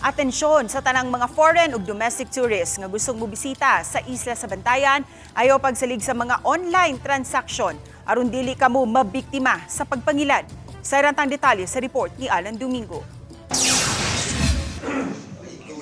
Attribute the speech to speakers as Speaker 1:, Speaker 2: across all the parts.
Speaker 1: Atensyon sa tanang mga foreign ug domestic tourists nga gustong mobisita sa Isla sa Bantayan ayaw pagsalig sa mga online transaction aron dili kamo mabiktima sa pagpangilad. Sa irantang detalye sa report ni Alan Domingo.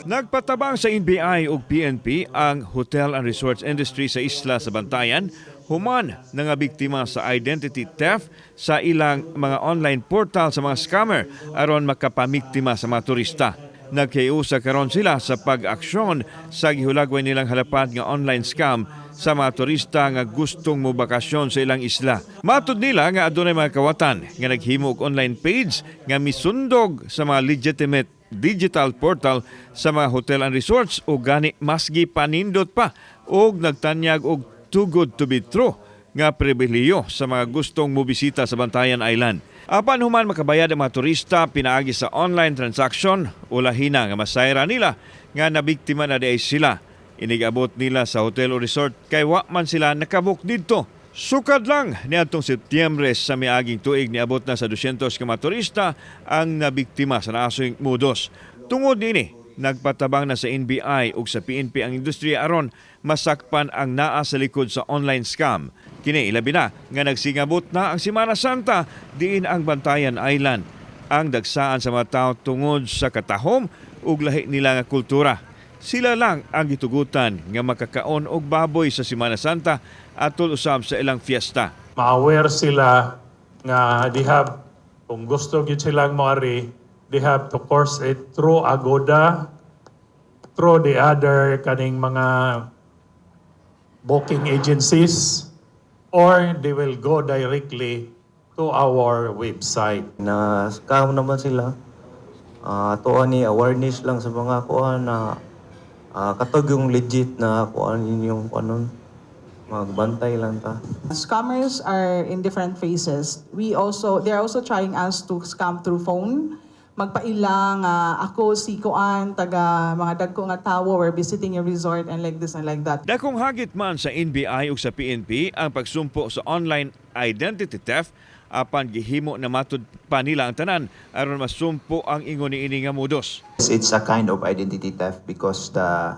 Speaker 2: Nagpatabang sa NBI ug PNP ang hotel and resorts industry sa Isla sa Bantayan human nga biktima sa identity theft sa ilang mga online portal sa mga scammer aron makapamiktima sa mga turista. Nagkiusa karon sila sa pag-aksyon sa gihulagway nilang halapat nga online scam sa mga turista nga gustong mobakasyon sa ilang isla. Matud nila nga adunay mga kawatan nga naghimo og online page nga misundog sa mga legitimate digital portal sa mga hotel and resorts o gani masgi panindot pa o nagtanyag og too good to be true nga pribilehiyo sa mga gustong mobisita sa Bantayan Island. Apan human makabayad ang mga turista pinaagi sa online transaction o lahina nga masayra nila nga nabiktima na di sila. Inigabot nila sa hotel o resort kay wa man sila nakabuk didto. Sukad lang niadtong Setyembre sa miaging tuig niabot na sa 200 ka mga turista ang nabiktima sa naasoy modos. Tungod nini, nagpatabang na sa NBI ug sa PNP ang industriya aron masakpan ang naa sa likod sa online scam. Kini ilabi na nga nagsingabot na ang Semana Santa diin ang Bantayan Island. Ang dagsaan sa mga tao tungod sa katahom ug lahi nila nga kultura. Sila lang ang gitugutan nga makakaon og baboy sa Semana Santa atol usab sa ilang fiesta.
Speaker 3: Ma-aware sila nga they have, kung gusto gyud silang moari, they have to course it through Agoda, through the other kaning mga booking agencies, or they will go directly to our website.
Speaker 4: Na scam naman sila. Tuon ni awareness lang sa mga kuan na katog yung legit na kuan yung anon magbantay lang ta.
Speaker 5: Scammers are in different phases. They're also trying us to scam through phone. Magpailang ako si kuan taga mga dagko nga tawo we're visiting your resort and like this and like that.
Speaker 2: Dakong hagit man sa NBI ug sa PNP ang pagsumpo sa online identity theft apan gihimo na matud pa nila ang tanan aron masumpo ang ingon niini nga modus.
Speaker 6: It's a kind of identity theft because the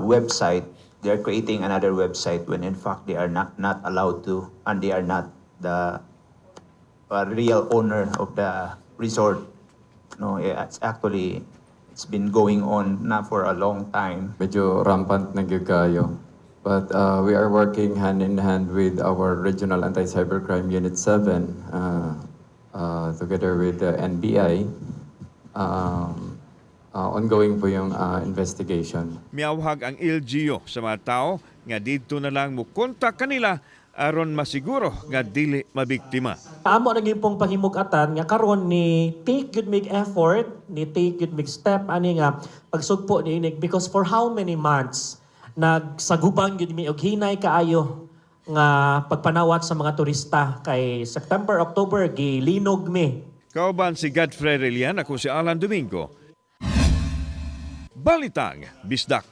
Speaker 6: website, they're creating another website when in fact they are not allowed to, and they are not the real owner of the resort. No, it's been going on na for a long time.
Speaker 7: Medyo rampant na gyud kayo. But we are working hand in hand with our Regional Anti-Cybercrime Unit 7 together with the NBI. Ongoing po yung investigation.
Speaker 2: Miawhag ang LGU sa mga tao nga didto na lang mo kontak kanila aron masiguro nga dili mabiktima.
Speaker 8: Amo na gyud pong pahimug-atan nga karon ni take good make effort, ni take good make step ani nga pagsugpo ni inig because for how many months nagsagubang gyud mi og hinay kaayo nga pagpanawat sa mga turista kay September, October gilinog mi.
Speaker 2: Kauban si Godfrey Relian, ako si Alan Domingo. Balitang Bisdak.